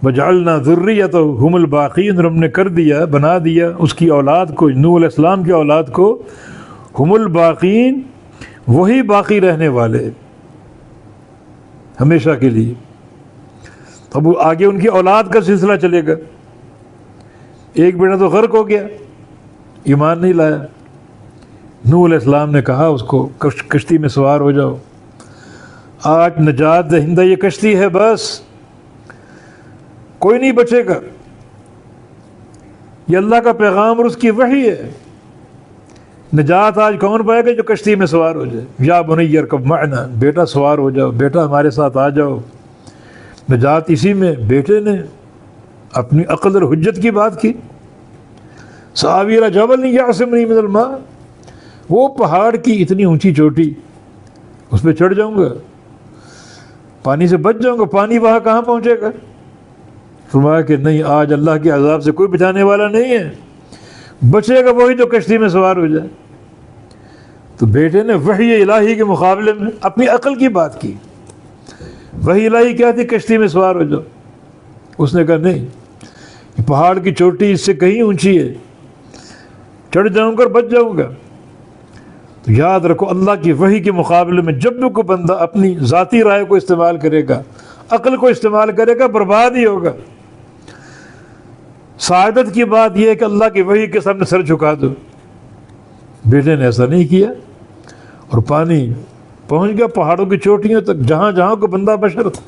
وجعلنا ذریتہ هم الباقین، اور ہم نے کر دیا، بنا دیا اس کی اولاد کو، نوح علیہ السلام کی اولاد کو، هم الباقین، وہی باقی رہنے والے ہمیشہ کے لیے۔ اب آگے ان کی اولاد کا سلسلہ چلے گا۔ ایک بیٹا تو غرق ہو گیا، ایمان نہیں لایا، نوح علیہ السلام نے کہا اس کو کشتی میں سوار ہو جاؤ، آج نجات دہندہ یہ کشتی ہے، بس کوئی نہیں بچے گا، یہ اللہ کا پیغام اور اس کی وحی ہے، نجات آج کون پائے گا جو کشتی میں سوار ہو جائے۔ یا بنی ارکب معنا، بیٹا سوار ہو جاؤ، بیٹا ہمارے ساتھ آ جاؤ، نجات اسی میں۔ بیٹے نے اپنی عقل اور حجت کی بات کی، سآوی الی جبل یعصمنی من الماء، وہ پہاڑ کی اتنی اونچی چوٹی، اس پہ چڑھ جاؤں گا، پانی سے بچ جاؤں گا، پانی وہاں کہاں پہنچے گا؟ فرمایا کہ نہیں، آج اللہ کے عذاب سے کوئی بچانے والا نہیں ہے، بچے گا وہی جو کشتی میں سوار ہو جائے۔ تو بیٹے نے وحی الہی کے مقابلے میں اپنی عقل کی بات کی۔ وحی الہی کیا تھی؟ کشتی میں سوار ہو جاؤ۔ اس نے کہا نہیں، یہ پہاڑ کی چوٹی اس سے کہیں اونچی ہے، چڑھ جاؤں گا اور بچ جاؤں گا۔ تو یاد رکھو، اللہ کی وحی کے مقابلے میں جب بھی کوئی بندہ اپنی ذاتی رائے کو استعمال کرے گا، عقل کو استعمال کرے گا، برباد ہی ہوگا۔ سعادت کی بات یہ ہے کہ اللہ کی وحی کے سامنے سر جھکا دو۔ بیٹے نے ایسا نہیں کیا، اور پانی پہنچ گیا پہاڑوں کی چوٹیوں تک، جہاں جہاں کو بندہ بشر تھا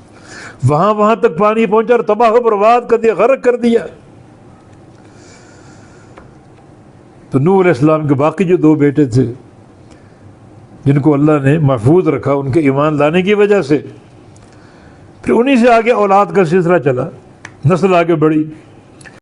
وہاں وہاں تک پانی پہنچا اور تباہ و برباد کر دیا، غرق کر دیا۔ تو نوح علیہ السلام کے باقی جو دو بیٹے تھے جن کو اللہ نے محفوظ رکھا ان کے ایمان لانے کی وجہ سے، پھر انہی سے آگے اولاد کا سلسلہ چلا، نسل آگے بڑھی۔